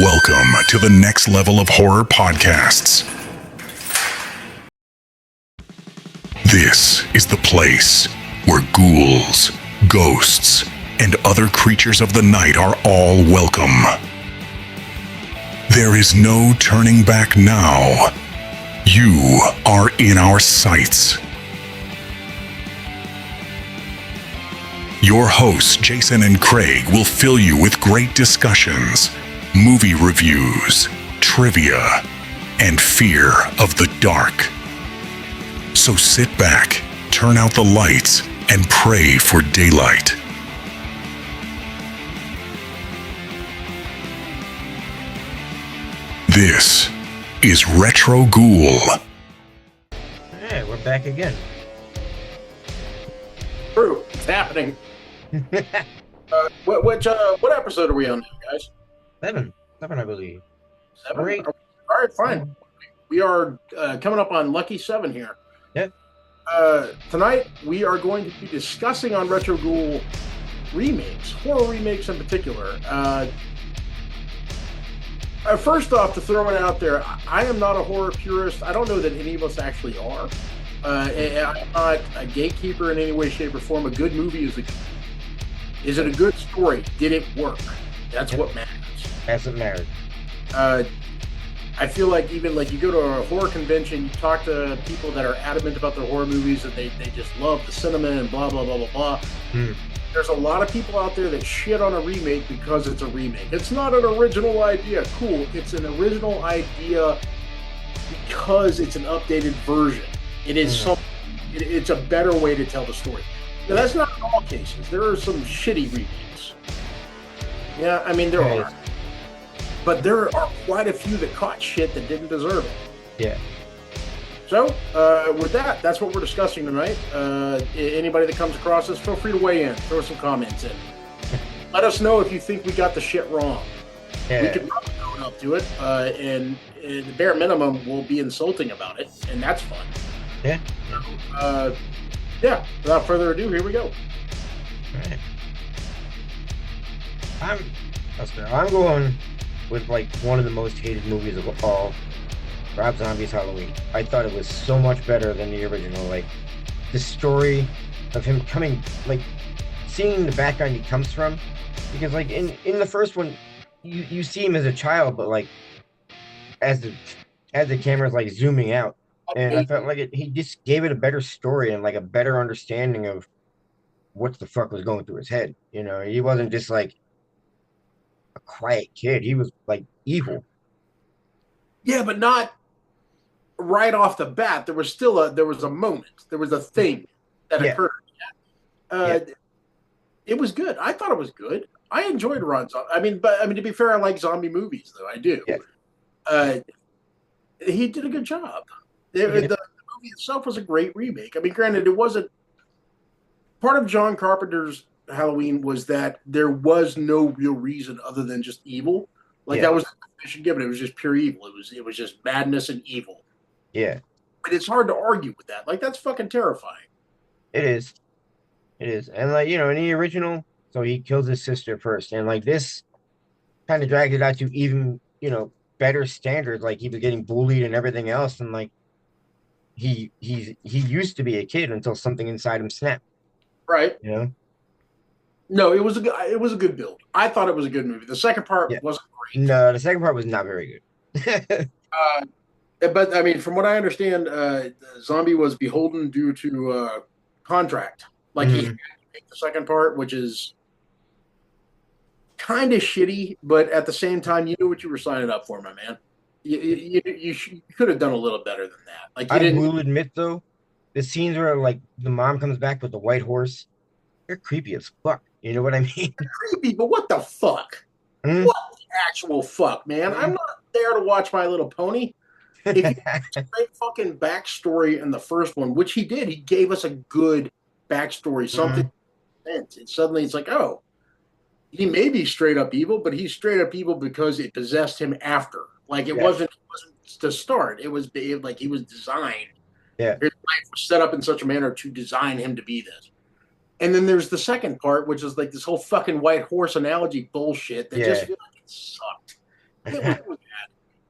Welcome to the next level of horror podcasts. This is the place where ghouls, ghosts, and other creatures of the night are all welcome. There is no turning back now. You are in our sights. Your hosts, Jason and Craig, will fill you with great discussions, movie reviews, trivia, and fear of the dark. So sit back, turn out the lights, and pray for daylight. This is Retro Ghoul. Hey, we're back again. True, it's happening. What episode are we on now, guys? Seven, I believe. 7? Great. All right, fine. We are coming up on Lucky 7 here. Yep. Tonight, we are going to be discussing on Retro Ghoul remakes, horror remakes in particular. First off, to throw it out there, I am not a horror purist. I don't know that any of us actually are. I'm not a gatekeeper in any way, shape, or form. A good movie is it a good story? Did it work? That's what matters. As it matters. I feel like even like you go to a horror convention, you talk to people that are adamant about their horror movies and they just love the cinema and blah, blah, blah, blah, blah. There's a lot of people out there that shit on a remake because it's a remake. It's not an original idea. Cool. It's an original idea because it's an updated version. It is it's a better way to tell the story. Now, that's not in all cases. There are some shitty remakes. Yeah, I mean, there are. But there are quite a few that caught shit that didn't deserve it. Yeah. So, with that, that's what we're discussing tonight. Anybody that comes across us, feel free to weigh in. Throw some comments in. Let us know if you think we got the shit wrong. Yeah. We can probably own up to it. And the bare minimum, we'll be insulting about it. And that's fun. Yeah. So, yeah, without further ado, here we go. All right. I'm going with like one of the most hated movies of all, Rob Zombie's Halloween. I thought it was so much better than the original. Like the story of him coming, like seeing the background he comes from, because like in the first one, you see him as a child, but like as the camera's like zooming out, and I felt like he just gave it a better story and like a better understanding of what the fuck was going through his head. You know, he wasn't just like a quiet kid. He was like evil. Yeah, but not right off the bat. There was a moment. There was a thing that occurred. It was good. I thought it was good. I enjoyed Ron Zombie. I mean, to be fair, I like zombie movies, though. I do. Yeah. He did a good job. The movie itself was a great remake. I mean, granted, it wasn't part of John Carpenter's Halloween was that there was no real reason other than just evil. Like that was the definition given. It was just pure evil. It was just madness and evil. Yeah. And it's hard to argue with that. Like that's fucking terrifying. It is. And like, you know, in the original, so he kills his sister first. And like this kind of dragged it out to even, you know, better standards. Like he was getting bullied and everything else. And like he used to be a kid until something inside him snapped. Right. You know? No, it was a good build. I thought it was a good movie. The second part wasn't great. No, the second part was not very good. But I mean, from what I understand, Zombie was beholden due to contract. Like he had to make the second part, which is kind of shitty, but at the same time, you knew what you were signing up for, my man. You could have done a little better than that. Like I will admit though, the scenes where like the mom comes back with the white horse, they're creepy as fuck. You know what I mean? They're creepy, but what the fuck? What the actual fuck, man? I'm not there to watch My Little Pony. If you had a great fucking backstory in the first one, which he did, he gave us a good backstory, something. And suddenly it's like, oh, he may be straight up evil, but he's straight up evil because it possessed him after. Like it wasn't to start. It was like he was designed. Yeah. His life was set up in such a manner to design him to be this. And then there's the second part, which is like this whole fucking white horse analogy bullshit that just feels like it sucked. It was bad.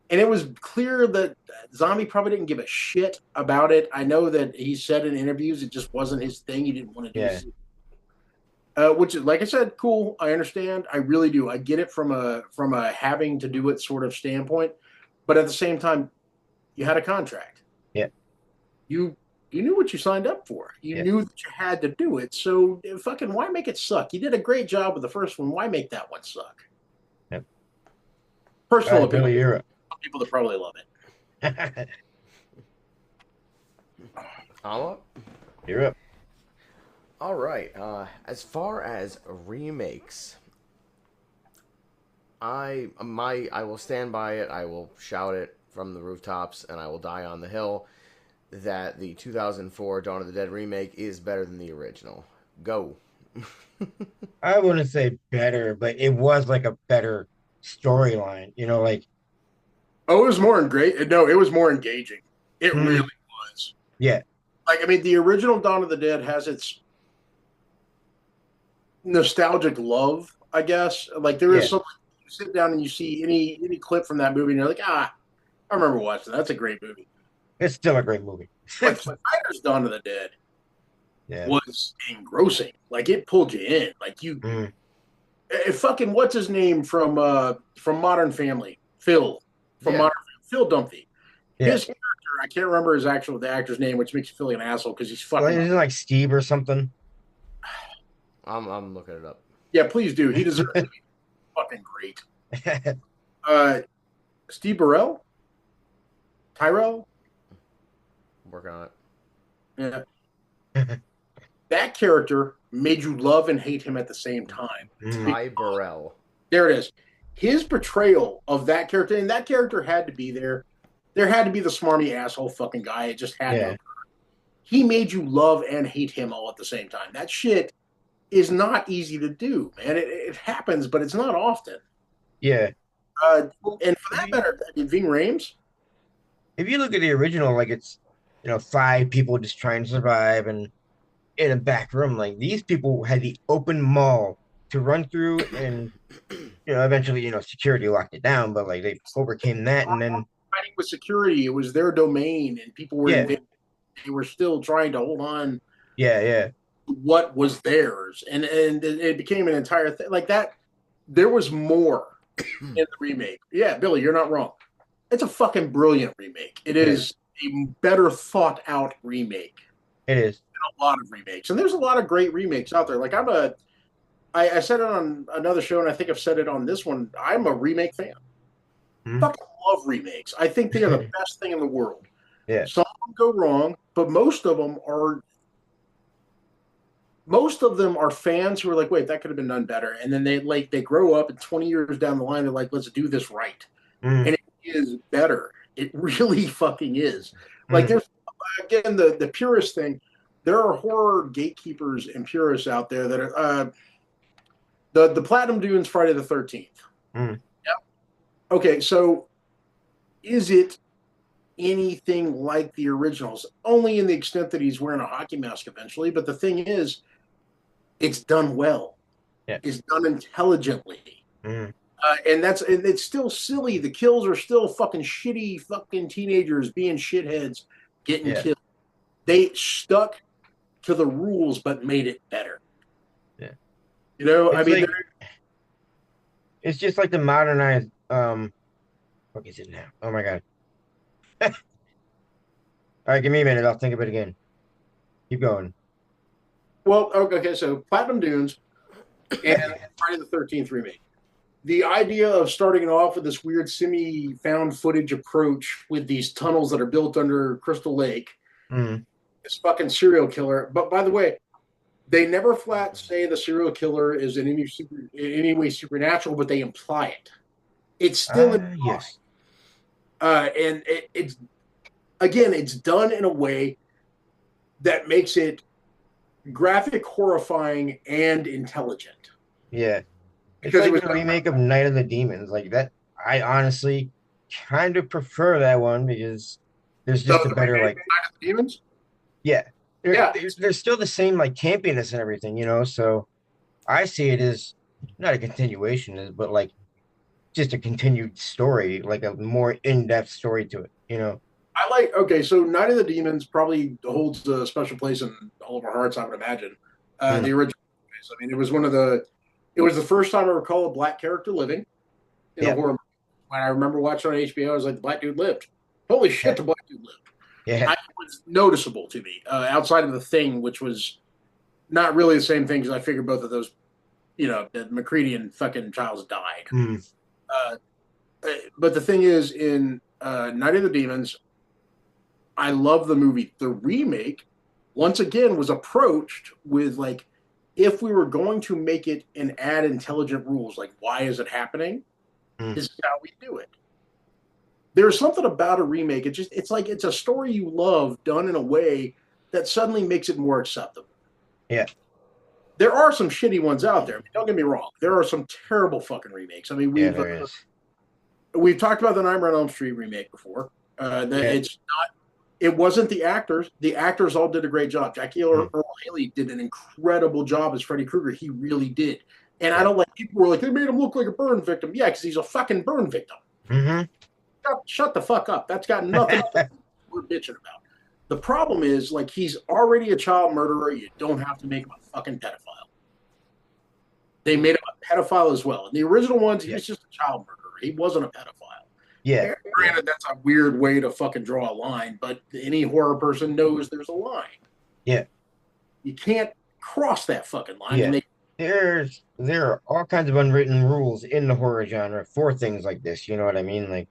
And it was clear that Zombie probably didn't give a shit about it. I know that he said in interviews it just wasn't his thing. He didn't want to do Yeah. which is, like I said, cool. I understand. I really do. I get it from a having to do it sort of standpoint, but at the same time, you had a contract. Yeah. You knew what you signed up for. You Yeah. knew that you had to do it. So fucking why make it suck? You did a great job with the first one. Why make that one suck? Yep. All Personal right, Billy, opinion. you're up. Some people that probably love it. I'm up. You're up. All right. As far as remakes, I will stand by it. I will shout it from the rooftops, and I will die on the hill that the 2004 Dawn of the Dead remake is better than the original. Go. I wouldn't say better, but it was like a better storyline. Like Oh, it was more great. No, it was more engaging. It mm, really was. yeah, Like, I mean, the original Dawn of the Dead has its nostalgic love, I guess. Like, there is yeah. something you sit down and you see any clip from that movie, and you're like, I remember watching that. That's a great movie. It's still a great movie. But Snyder's Dawn of the Dead Yeah. was engrossing. Like, it pulled you in. Like, Mm, fucking what's his name from Modern Family? Phil from Yeah. Modern Phil Dunphy. yeah. His character, I can't remember the actor's name, which makes you feel like an asshole because he's Like, fucking. isn't it like Steve or something? I'm looking it up. Yeah, please do. He deserves to be fucking great. Uh, Steve Burrell, Tyrell. Working on it. Yeah, that character made you love and hate him at the same time. Ty Burrell. There it is. His portrayal of that character, and that character had to be there. There had to be the smarmy asshole fucking guy. It just had to. He made you love and hate him all at the same time. That shit is not easy to do, man. It happens, but it's not often. Yeah. And for that matter, I mean, Ving Rhames. If you look at the original, like it's five people just trying to survive and in a back room. Like these people had the open mall to run through, and eventually security locked it down, but like they overcame that, and then Fighting with security, it was their domain, and people were invading. They were still trying to hold on. Yeah. What was theirs, and it became an entire thing like that. There was more in the remake. Yeah, Billy, you're not wrong. It's a fucking brilliant remake. It is a better thought out remake. It is. A lot of remakes, and there's a lot of great remakes out there. Like I said it on another show, and I think I've said it on this one. I'm a remake fan. Fucking love remakes. I think they are the best thing in the world. Yeah. Some of them go wrong, but most of them are fans who are like, wait, that could have been done better. And then they grow up, and 20 years down the line, they're like, let's do this right. And it is better. It really fucking is. Like there's again the purist thing. There are horror gatekeepers and purists out there that are the Platinum Dunes Friday the 13th. Yep. Okay, so is it anything like the originals? Only in the extent that he's wearing a hockey mask eventually. But the thing is, it's done well. Yeah. It's done intelligently. And it's still silly. The kills are still fucking shitty fucking teenagers being shitheads getting killed. They stuck to the rules but made it better. Yeah. I mean, it's just like the modernized what is it now? Oh my god. All right, give me a minute. I'll think of it again. Keep going. Well, okay, so Platinum Dunes and Friday the 13th remake. The idea of starting it off with this weird semi-found footage approach with these tunnels that are built under Crystal Lake, this fucking serial killer. But by the way, they never flat say the serial killer is in any way supernatural, but they imply it. It's still yes. And it's again, it's done in a way that makes it graphic, horrifying, and intelligent. Yeah. Because it's it like was the remake of Night of the Demons. Like that, I honestly kind of prefer that one because there's just a better like Night of the Demons. Yeah. There's still the same like campiness and everything, so I see it as not a continuation, but like just a continued story, like a more in-depth story to it, you know. I like. Okay, so Night of the Demons probably holds a special place in all of our hearts. I would imagine. Mm, The original. I mean, it was one of the. It was the first time I recall a black character living in a yeah, horror movie. When I remember watching on HBO, I was like, the black dude lived. Holy shit, yeah, the black dude lived. yeah, It was noticeable to me outside of the Thing, which was not really the same thing because I figured both of those, the McCready and fucking Childs died. mm, Uh, but the thing is, in Night of the Demons, I love the movie. The remake, once again, was approached with like, if we were going to make it and add intelligent rules, like why is it happening? mm, This is how we do it. There's something about a remake. It's like it's a story you love done in a way that suddenly makes it more acceptable. yeah, There are some shitty ones out there. I mean, don't get me wrong. There are some terrible fucking remakes. I mean, yeah. There is. we've talked about the Nightmare on Elm Street remake before. That Yeah, it's not. It wasn't the actors. The actors all did a great job. Jackie mm, Earl Haley did an incredible job as Freddy Krueger. He really did. And I yeah, don't like people were like they made him look like a burn victim. Yeah, because he's a fucking burn victim. mm-hmm. Shut the fuck up. That's got nothing to do with what we're bitching about. The problem is like he's already a child murderer. You don't have to make him a fucking pedophile. They made him a pedophile as well. In the original ones, he Yeah, was just a child murderer. He wasn't a pedophile. yeah, yeah, Granted, that's a weird way to fucking draw a line, but any horror person knows there's a line. yeah, You can't cross that fucking line. yeah. And they There are all kinds of unwritten rules in the horror genre for things like this. You know what I mean? Like,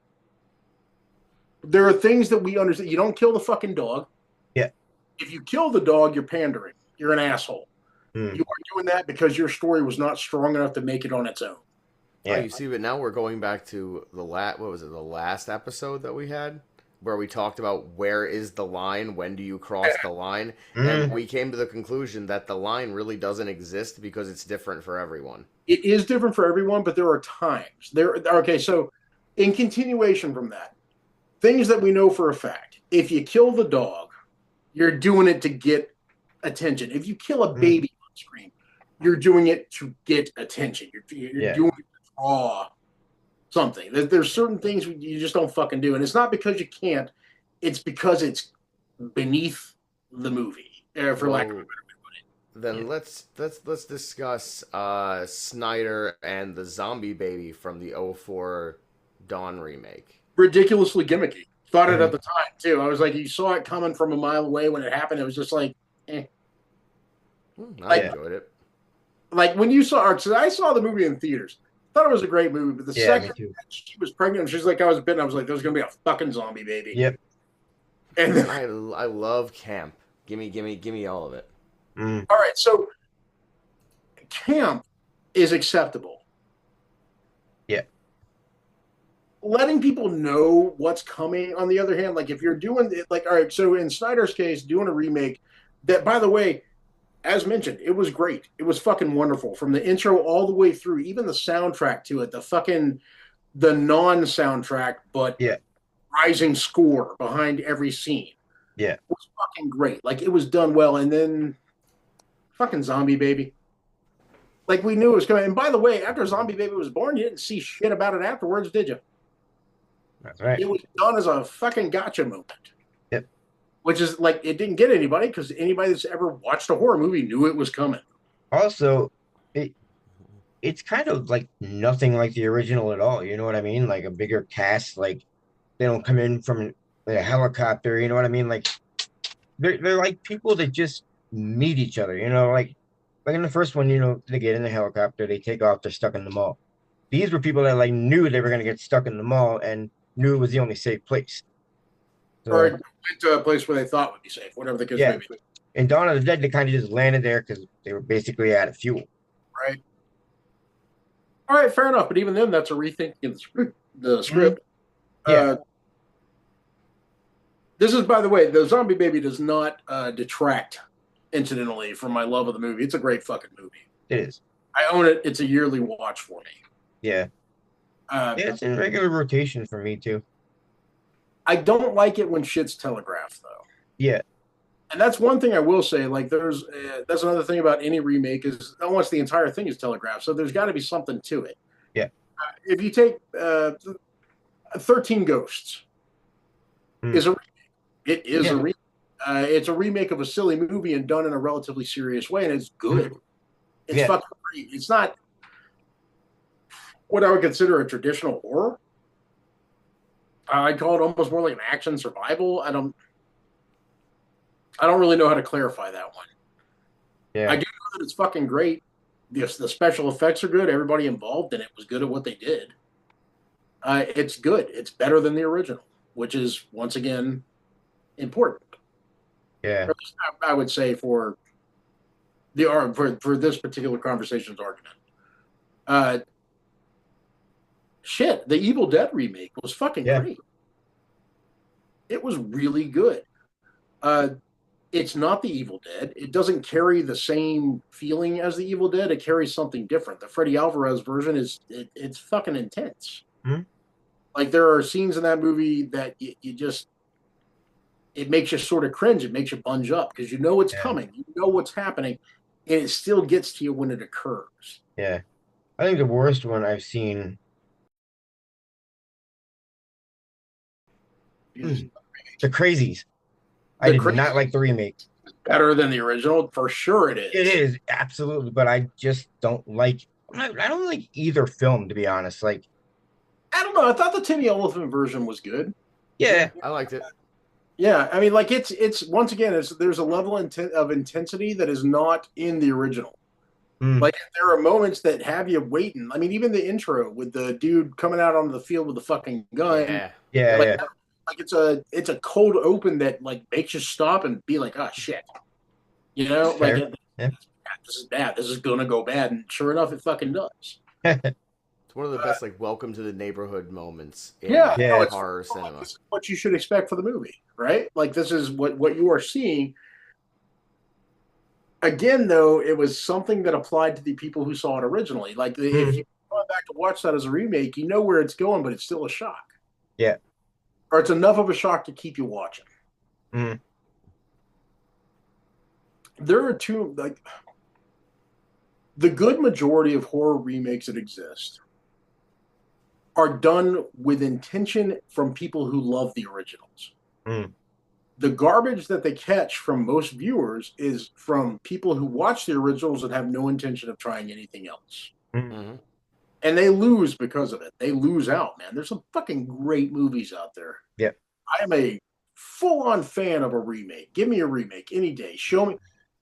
there are things that we understand. You don't kill the fucking dog. yeah, If you kill the dog, you're pandering. You're an asshole. mm, You are doing that because your story was not strong enough to make it on its own. Oh, yeah, you see, but now we're going back to what was it, the last episode that we had, where we talked about where is the line, when do you cross the line, and mm, we came to the conclusion that the line really doesn't exist because it's different for everyone. It is different for everyone, but there are times. Okay, so in continuation from that, things that we know for a fact. If you kill the dog, you're doing it to get attention. If you kill a mm, baby on screen, you're doing it to get attention. You're yeah, doing it to draw something. There's certain things you just don't fucking do, and it's not because you can't. It's because it's beneath the movie, for lack of a Well, better way to put yeah. then let's discuss Snyder and the zombie baby from the '04 Dawn remake. it. Ridiculously gimmicky. Thought it at Mm, the time too. I was like, you saw it coming from a mile away when it happened. It was just like, eh. I Like yeah, enjoyed it. when you saw, because I saw the movie in theaters, thought it was a great movie. But the yeah. Me second too. she was pregnant, she's like, I was bitten. I was like, there's gonna be a fucking zombie baby. Yep. And then, I love camp. Gimme all of it. Mm, all right, so camp is acceptable. yeah. Letting people know what's coming, on the other hand, like if you're doing it, like, all right, so in Snyder's case, doing a remake that, by the way, as mentioned, it was great. It was fucking wonderful from the intro all the way through, even the soundtrack to it, the non soundtrack, but Yeah. rising score behind every scene Yeah. was fucking great. Like it was done well. And then fucking Zombie Baby. Like we knew it was coming. And by the way, after Zombie Baby was born, you didn't see shit about it afterwards, did you? That's right. It was done as a fucking gotcha moment. Yep. Which is like it didn't get anybody because anybody that's ever watched a horror movie knew it was coming. Also, it it's kind of like nothing like the original at all. You know what I mean? Like a bigger cast. Like they don't come in from a helicopter. You know what I mean? Like they're like people that just meet each other. You know, like in the first one, you know, they get in the helicopter, they take off, they're stuck in the mall. These were people that like knew they were gonna get stuck in the mall and knew it was the only safe place. Or So went to a place where they thought would be safe, whatever the case yeah, may be. in Dawn of the Dead, they kind of just landed there because they were basically out of fuel. Right. All right, fair enough. But even then, that's a rethinking of the Mhm. script. Yeah, Uh, this is, by the way, the Zombie Baby does not detract, incidentally, from my love of the movie. It's a great fucking movie. it is. I own it. It's a yearly watch for me. Yeah. Uh, Yeah, it's in regular rotation for me too. I don't like it when shit's telegraphed, though. Yeah. And that's one thing I will say. Like, that's another thing about any remake is not once the entire thing is telegraphed. So there's got to be something to it. Yeah. If you take 13 Ghosts, Hmm. is a it is Yeah. a remake. It's a remake of a silly movie and done in a relatively serious way, and it's good. It's Yeah. fucking great. It's not what I would consider a traditional horror. I'd call it almost more like an action survival. I don't really know how to clarify that one. I Yeah. do know that it's fucking great. Yes, the special effects are good. Everybody involved in it was good at what they did. It's good. It's better than the original, which is once again important. Yeah. Or at least I would say for the for this particular conversation's argument. Uh, Shit, the Evil Dead remake was fucking Yeah. great. It was really good. Uh, it's not the Evil Dead. It doesn't carry the same feeling as the Evil Dead. It carries something different. The Freddy Alvarez version it's fucking intense. Hmm. Like there are scenes in that movie that you just it makes you sort of cringe. It makes you bunge up because you know it's Yeah. coming. You know what's happening, and it still gets to you when it occurs. Yeah. I think the worst one I've seen. Jesus. The Crazies. I The did crazy not like the remake. better than the original for sure. It It is. is absolutely, but I just don't like. I don't like either film, to be honest. Like, I don't know. I thought the Timmy Elephant version was good. Yeah, yeah. I liked it. Yeah, I mean, like it's once again, there's a level of intensity that is not in the original. Mm, Like there are moments that have you waiting. I mean, even the intro with the dude coming out onto the field with the fucking gun, Yeah, yeah, like yeah. like it's a cold open that like makes you stop and be like, oh shit, you know, It's like fair. Yeah. this is bad. This is gonna go bad, and sure enough, it fucking does. it's one of the best like welcome to the neighborhood moments Yeah, in no, Yeah. it's horror like, cinema. this is what you should expect for the movie, right? Like this is what you are seeing. Again, though, it was something that applied to the people who saw it originally. Like if Mm, you go back to watch that as a remake, you know where it's going, but it's still a shock, yeah. or it's enough of a shock to keep you watching. Mm, There are two like the good majority of horror remakes that exist are done with intention from people who love the originals. mm, The garbage that they catch from most viewers is from people who watch the originals and have no intention of trying anything else. mm. Hmm. And they lose because of it. They lose out, man. There's some fucking great movies out there. Yeah. I am a full on fan of a remake. Give me a remake any day. Show me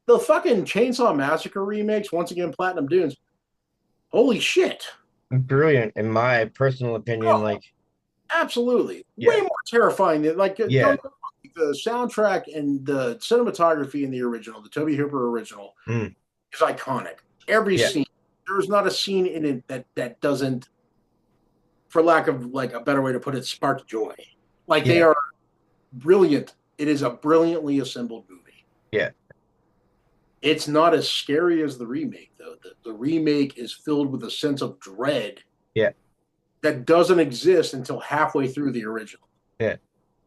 the fucking Chainsaw Massacre remakes. Once again, Platinum Dunes. Holy shit. Brilliant, in my personal opinion. Oh, Like, absolutely. yeah, Way more terrifying than like yeah. the soundtrack and the cinematography in the original, the Toby Hooper original, Mm, is iconic. Every yeah, scene. There's not a scene in it that doesn't, for lack of like a better way to put it, spark joy. Like they yeah, are brilliant. It is a brilliantly assembled movie. yeah, It's not as scary as the remake, though. The remake is filled with a sense of dread yeah, that doesn't exist until halfway through the original. yeah.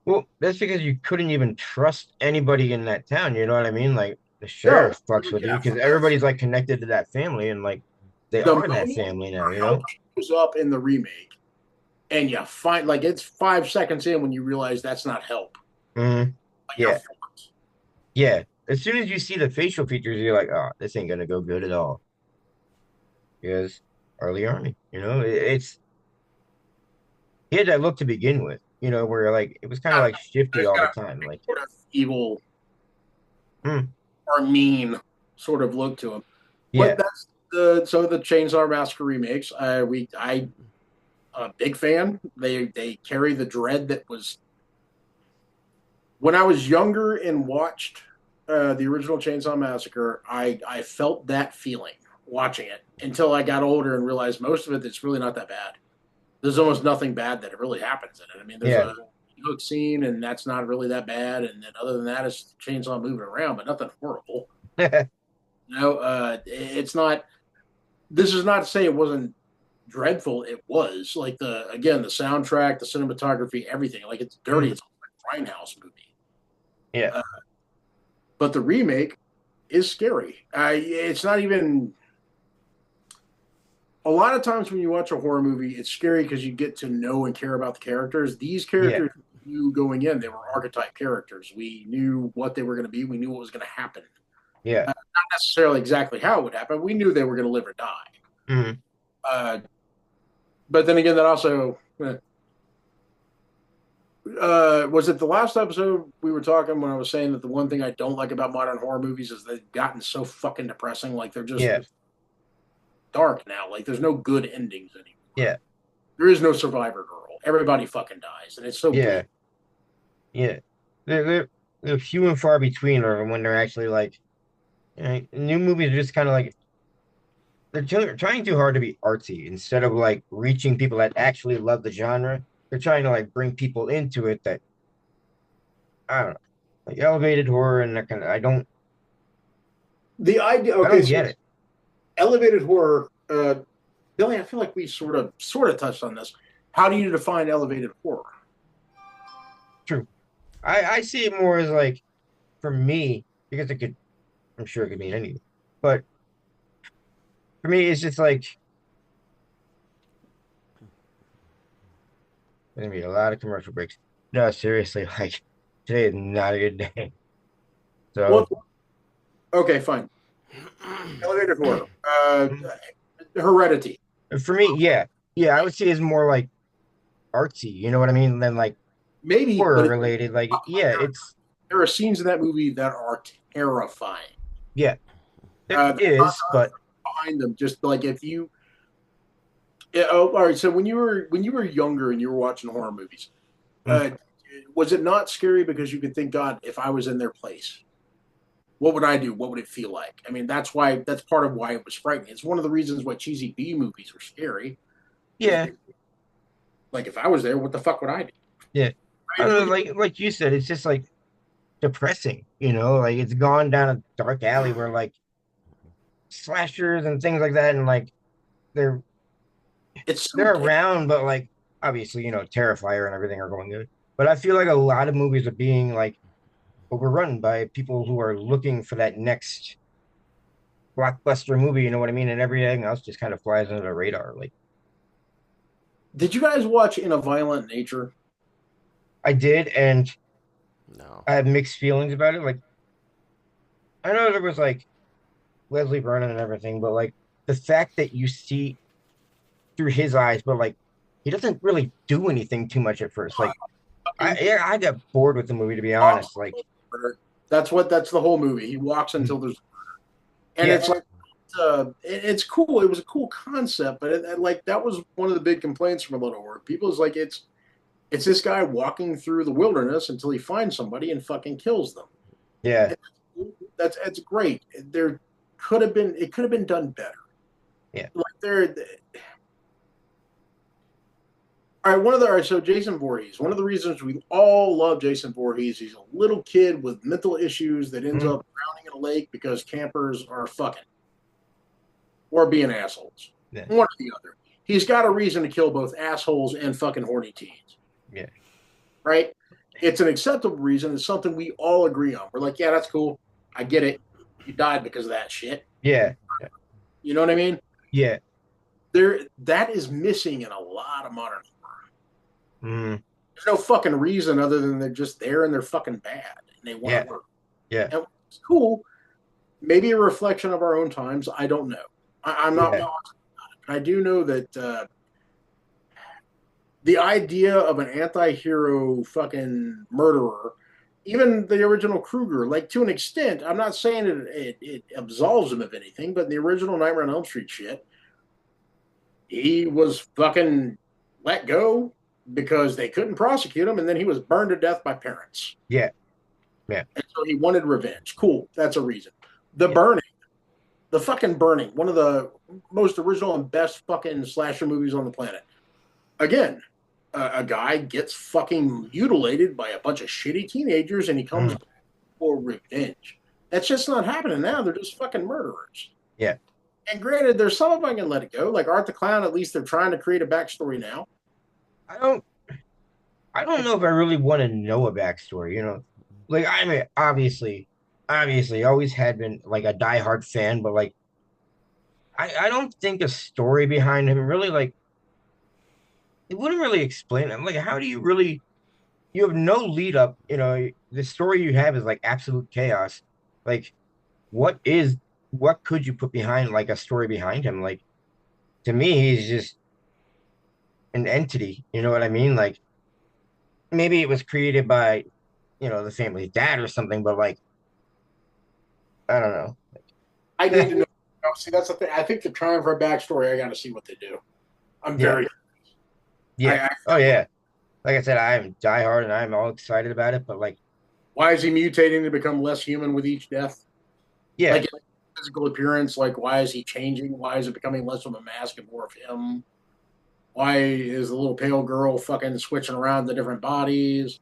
Well, that's because you couldn't even trust anybody in that town. You know what I mean? Like, the No, sheriff fucks with you yeah, because everybody's like connected to that family, and like they the are that moment family now. your You help know? shows up in the remake, and you find like it's 5 seconds in when you realize that's not help. Mm, Like you're yeah, fucked. yeah. As soon as you see the facial features, you're like, oh, this ain't gonna go good at all. Because early Army, it's he had that look to begin with. Where like it was kind of Got like shifty There's all the got time. Like, a sort of evil mm, or mean sort of look to him. But yeah, that's the Chainsaw Massacre remakes. I a big fan. They carry the dread that was when I was younger and watched the original Chainsaw Massacre. I felt that feeling watching it until I got older and realized most of it's really not that bad. There's almost nothing bad that really happens in it. I mean, there's yeah, a hook scene and that's not really that bad, and then other than that, it's chainsaw moving around, but nothing horrible. It's not. This is not to say it wasn't dreadful. It was like the soundtrack, the cinematography, everything. Like it's dirty. mm, It's like a grindhouse movie. yeah, Uh, but the remake is scary. It's not even. A lot of times when you watch a horror movie, it's scary because you get to know and care about the characters. These Yeah, characters knew going in, they were archetype characters. We knew what they were going to be. We knew what was going to happen. yeah. Not necessarily exactly how it would happen. We knew they were going to live or die. Mhm. Uh, but then again, that also was it the last episode we were talking when I was saying that the one thing I don't like about modern horror movies is they've gotten so fucking depressing. Like they're just Yeah, dark now. Like there's no good endings anymore. yeah, There is no survivor girl. Everybody fucking dies, and it's so yeah, bleak. yeah. They're few and far between, or when they're actually like, new movies are just kind of like trying too hard to be artsy instead of like reaching people that actually love the genre. They're trying to like bring people into it that I don't know, like elevated horror and that kind of. The idea. I Okay, don't so get it. elevated horror. Billy, I feel like we sort of touched on this. How do you define elevated horror? True. I see it more as like for me because I'm sure it could mean anything, but for me it's just like there's gonna be a lot of commercial breaks. No, seriously, like today is not a good day. Well, So okay, fine. Elevated horror. mm, Heredity. for me, yeah, yeah, I would say it's more like artsy. You know what I mean? Than like Maybe, horror but related. Like, yeah, it's there are scenes in that movie that are terrifying. yeah, there The is, but behind them, just like if you. Yeah, oh, all right. So when you were younger and you were watching horror movies, mm, uh, was it not scary because you could think, God, if I was in their place, what would I do? What would it feel like? I mean, that's part of why it was frightening. It's one of the reasons why cheesy B movies are scary. Is yeah, like if I was there, what the fuck would I do? yeah. I I mean, don't know, look at like you said, it's just like depressing. Like it's gone down a dark alley where like slashers and things like that, and like they're it's so they're dead. around, but like obviously, Terrifier and everything are going good. But I feel like a lot of movies are being like overrun by people who are looking for that next blockbuster movie, you know what I mean? And everything else just kind of flies under the radar. Like Did you guys watch In a Violent Nature? I did, and No. I have mixed feelings about it. Like I know there was like Leslie Vernon and everything, but like the fact that you see through his eyes, but like he doesn't really do anything too much at first. Like Fucking I got bored with the movie to be walks honest. Like murder. That's the whole movie. He walks until there's, and yeah, it's like it's cool. It was a cool concept, but like that was one of the big complaints from a lot of work. People is like it's this guy walking through the wilderness until he finds somebody and fucking kills them. yeah, That's great. There could have been done better. yeah. Like there, all right. All right. So Jason Voorhees. One of the reasons we all love Jason Voorhees, he's a little kid with mental issues that ends Mhm. up drowning in a lake because campers are fucking or being assholes. Yeah, One or the other. He's got a reason to kill both assholes and fucking horny teens, yeah, right? It's an acceptable reason. It's something we all agree on. We're like, yeah, that's cool. I get it. You died because of that shit. yeah, You know what I mean? yeah. That is missing in a lot of modern horror. Mm, There's no fucking reason other than they're just there and they're fucking bad and they want yeah, to work. yeah, And it's cool. Maybe a reflection of our own times. I don't know. I'm not yeah, positive. I do know that the idea of an anti-hero fucking murderer, even the original Krueger, like to an extent, I'm not saying it absolves him of anything, but in the original Nightmare on Elm Street shit, he was fucking let go because they couldn't prosecute him, and then he was burned to death by parents. yeah, yeah, And so he wanted revenge. Cool, that's a reason. The yeah, burning, the fucking burning, one of the most original and best fucking slasher movies on the planet. Again, a guy gets fucking mutilated by a bunch of shitty teenagers and he comes mm, for revenge. That's just not happening now. They're just fucking murderers. yeah. And granted, there's some of them I can let it go. Like Art the Clown, at least they're trying to create a backstory now. I don't, I don't know if I really want to know a backstory. Like I mean, obviously, always had been like a diehard fan, but like I don't think a story behind him really like it wouldn't really explain it. Like, how do you really you have no lead up, the story you have is like absolute chaos. Like, what is what could you put behind like a story behind him? Like to me, he's just an entity. You know what I mean? Like maybe it was created by, the family's dad or something, but like I don't I know. need to know. See, that's the thing. I think the trying for a backstory, I got to see what they do. I'm Yeah, very. yeah. I Oh yeah. Like I said, I'm diehard and I'm all excited about it, but like, Why is he mutating to become less human with each death? yeah, Like physical appearance. Like why is he changing? Why is it becoming less of a mask and more of him? Why is the little pale girl fucking switching around the different bodies?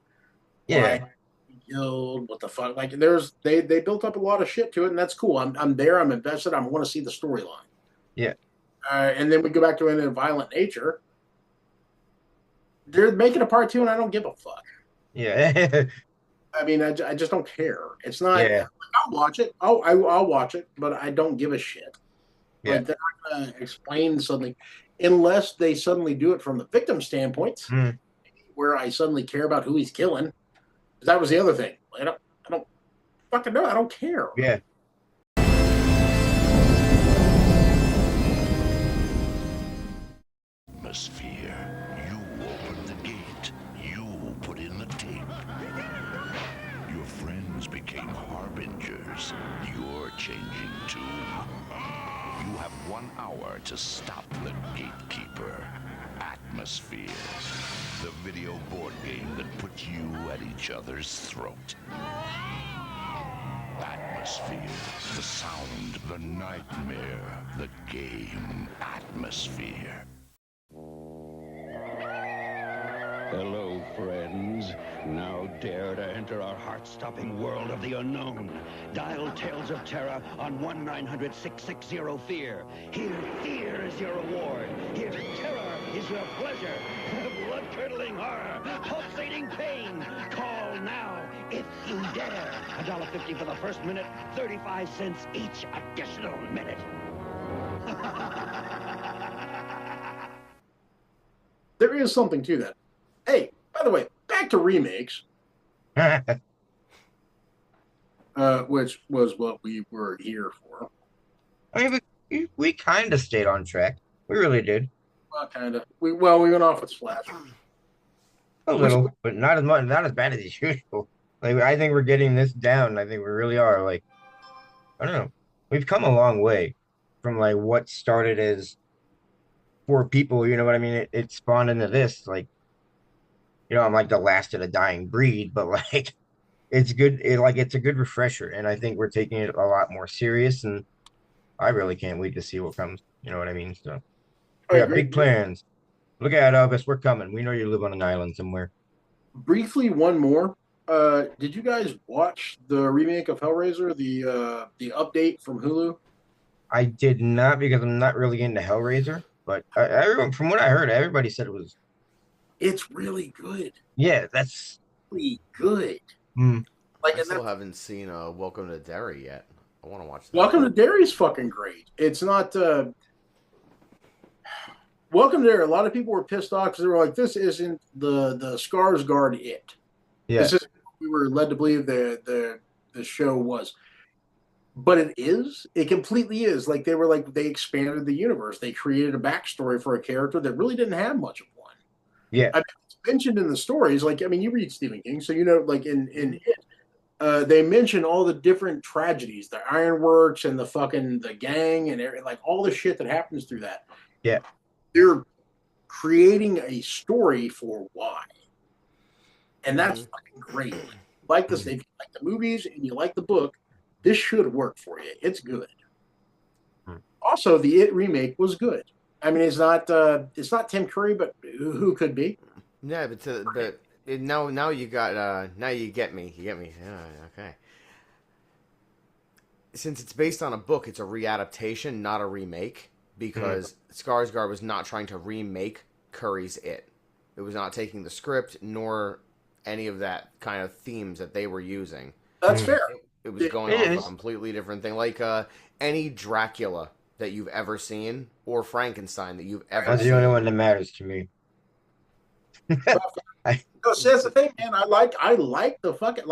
yeah, Why he killed? What the fuck? Like there's they built up a lot of shit to it, and that's cool. I'm there. I'm invested. I want to see the storyline. yeah, And then we go back to it in a violent nature. They're making a part two, and I don't give a fuck. yeah, I mean, I just don't care. It's not. yeah, I'll watch it. I'll watch it, but I don't give a shit. yeah. Like they're not gonna explain something unless they suddenly do it from the victim standpoint, Mm, where I suddenly care about who he's killing. That was the other thing. I don't fucking know. I don't care. yeah. Atmosphere. You opened the gate. You put in the tape. Your friends became harbingers. You're changing too. You have 1 hour to stop the gatekeeper. Atmosphere. The video board game that puts you at each other's throat. Atmosphere. The sound, the nightmare, the game. Atmosphere. Hello, friends. Now dare to enter our heart-stopping world of the unknown. Dial Tales of Terror on 1-900-660-FEAR. Here, fear is your reward. Here, terror is your pleasure. Blood-curdling horror, pulsating pain. Call now if you dare. $1.50 for the first minute, 35 cents each additional minute. There is something to that. Hey, by the way, back to remakes, which was what we were here for. I mean, we kind of stayed on track. We really did. Well, kind of. We went off with Splash. A little, but not as much, not as bad as usual. Like I think we're getting this down. I think we really are. Like I don't know. We've come a long way from like what started as four people. You know what I mean? It spawned into this. Like I'm like the last of the dying breed, but like it's good. It's a good refresher, and I think we're taking it a lot more serious. And I really can't wait to see what comes. You know what I mean? So I we got agree. big plans. Look at us. We're coming. We know you live on an island somewhere. Briefly, one more. Did you guys watch the remake of Hellraiser, the update from Hulu? I did not because I'm not really into Hellraiser, but everyone, from what I heard, everybody said it was. It's really good. Yeah, that's. Really good. Mm, Like, I and still that, haven't seen Welcome to Derry yet. I want to watch that. Welcome to Derry's fucking great. It's not. Welcome to Derry. A lot of people were pissed off because they were like, "This isn't the Skarsgård it." yeah, This is what we were led to believe the show was. But it is. It completely is. Like they expanded the universe. They created a backstory for a character that really didn't have much of one. yeah, I mean, it's mentioned in the stories. Like I mean, you read Stephen King, so you know. Like in it, they mention all the different tragedies, the ironworks and the gang and everything, like all the shit that happens through that. yeah. They're creating a story for why, and that's fucking great. Like this, if you like the movies and you like the book, this should work for you. It's good. Also, the It remake was good. I mean, it's not Tim Curry, but who could be? Yeah, now you got now you get me. You get me. Yeah, okay. Since it's based on a book, it's a readaptation, not a remake, because Skarsgård was not trying to remake Curry's It. It was not taking the script nor any of that kind of themes that they were using. That's fair. It was going off a completely different thing, like any Dracula that you've ever seen, or Frankenstein that you've ever That's seen. the only one that matters to me. So that's the thing, man. I like the fucking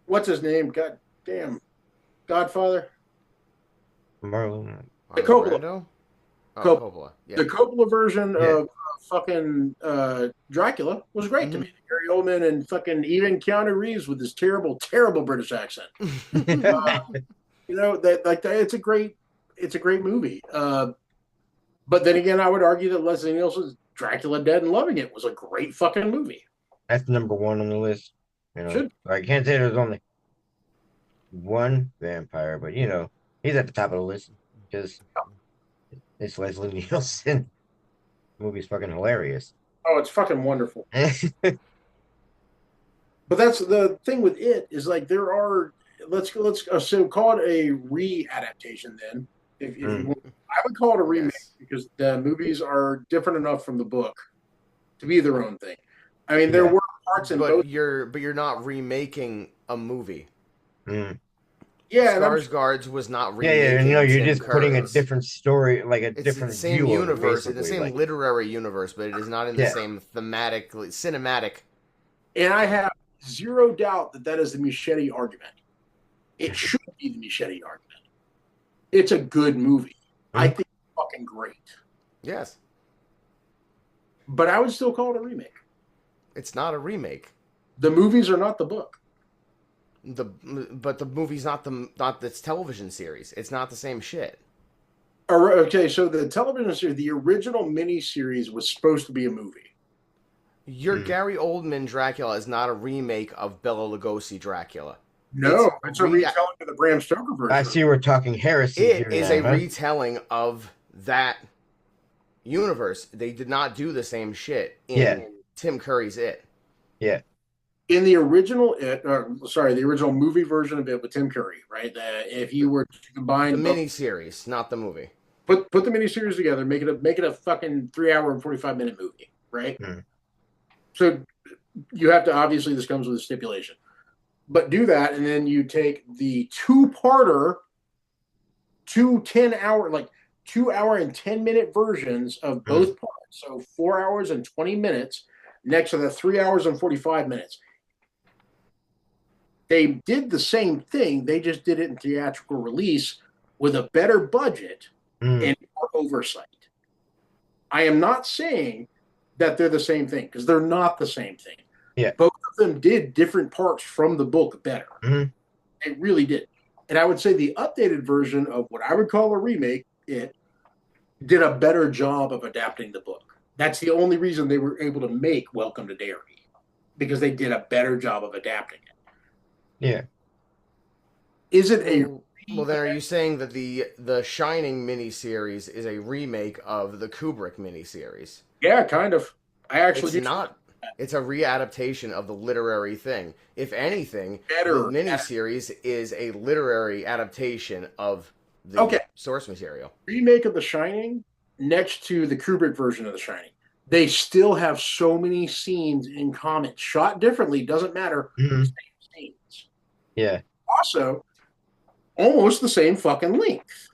what's his name? God damn, Godfather. Marlon. The Coppola. Brando? Oh, Cop- Coppola. Yeah. The Coppola version Yeah. of fucking Dracula was great to me. Gary Oldman and fucking even Keanu Reeves with his terrible, terrible British accent. You know that it's a great movie. But then again, I would argue that Leslie Nielsen's Dracula Dead and Loving It was a great fucking movie. That's number one on the list. You know, Should. I can't say there's only one vampire, but you know, he's at the top of the list because it's Leslie Nielsen. The movie's fucking hilarious. Oh, it's fucking wonderful. But that's the thing with it is like there are let's so call it a re-adaptation then. If you want, I would call it a remake because the movies are different enough from the book to be their own thing. I mean, there were parts in both. You're not remaking a movie. Yeah, Skarsgård's was not remaking. Yeah, and you know, you're Tim just putting a Curry's. different story, like a It's different the same view universe, of it, the same like, literary universe, but it is not in the same thematically cinematic. And I have zero doubt that that is the Muschietti argument. It should be the Muschietti argument. It's a good movie. I think it's fucking great. Yes. But I would still call it a remake. It's not a remake. The movies are not the book. But the movie's not this television series. It's not the same shit. Okay, so the television series, the original miniseries was supposed to be a movie. Your Gary Oldman Dracula is not a remake of Bela Lugosi Dracula. No, it's a retelling of the Bram Stoker version. I see we're talking heresy. It is a retelling of that universe. They did not do the same shit in Tim Curry's It. Yeah. In the original the original movie version of it with Tim Curry, right? If you were to combine the miniseries, not the movie. Put the miniseries together, make it a fucking 3 hour and 45-minute movie, right? So you have to, obviously this comes with a stipulation. But do that, and then you take the two-parter, 2 hour and 10-minute versions of both parts. So 4 hours and 20 minutes next to the 3 hours and 45 minutes. They did the same thing. They just did it in theatrical release with a better budget and more oversight. I am not saying that they're the same thing because they're not the same thing. Yeah. Both of them did different parts from the book better. They really did. And I would say the updated version of what I would call a remake, it did a better job of adapting the book. That's the only reason they were able to make Welcome to Derry, because they did a better job of adapting it. Yeah. Is it a... Well, then are you saying that the Shining miniseries is a remake of the Kubrick miniseries? Yeah, kind of. I actually... It's not. It's a readaptation of the literary thing. If anything, the miniseries is a literary adaptation of the source material. Remake of The Shining next to the Kubrick version of The Shining. They still have so many scenes in common. Shot differently, doesn't matter. Same scenes. Yeah. Also, almost the same fucking length.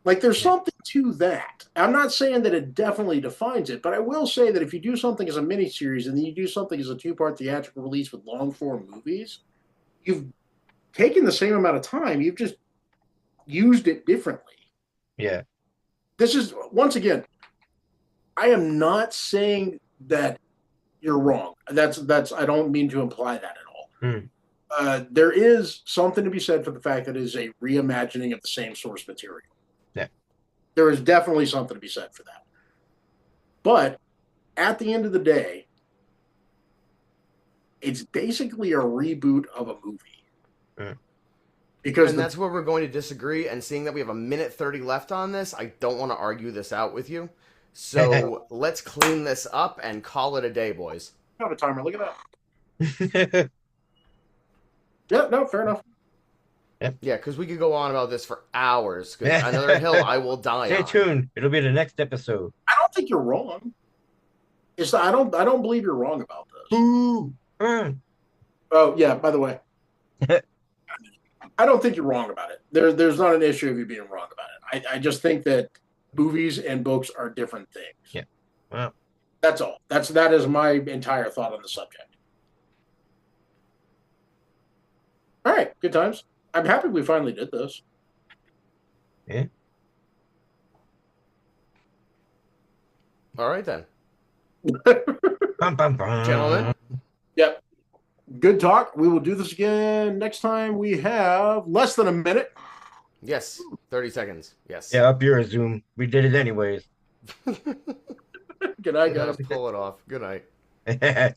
Like, there's something to that. I'm not saying that it definitely defines it, but I will say that if you do something as a miniseries and then you do something as a 2-part theatrical release with long-form movies, you've taken the same amount of time. You've just used it differently. Yeah. This is, once again, I am not saying that you're wrong. That's. I don't mean to imply that at all. There is something to be said for the fact that it is a reimagining of the same source material. Yeah. There is definitely something to be said for that. But at the end of the day, it's basically a reboot of a movie. And that's where we're going to disagree. And seeing that we have a minute 30 left on this, I don't want to argue this out with you. So let's clean this up and call it a day, boys. I have a timer. Look at that. Yeah, no, fair enough. Yeah, because we could go on about this for hours. Because another hill I will die on. Stay tuned. It'll be the next episode. I don't think you're wrong. It's I don't believe you're wrong about this. Ooh. Oh yeah. By the way, I don't think you're wrong about it. There's not an issue of you being wrong about it. I just think that movies and books are different things. Yeah. Well, That's all. That is my entire thought on the subject. All right, good times. I'm happy we finally did this. yeah. All right then, Bum, bum, bum. gentlemen. Yep. Good talk. We will do this again next time. We have less than a minute. Yes, 30 seconds. Yes. Yeah, up yours, Zoom. We did it anyways. Good night, Let's guys. pull it off. Good night.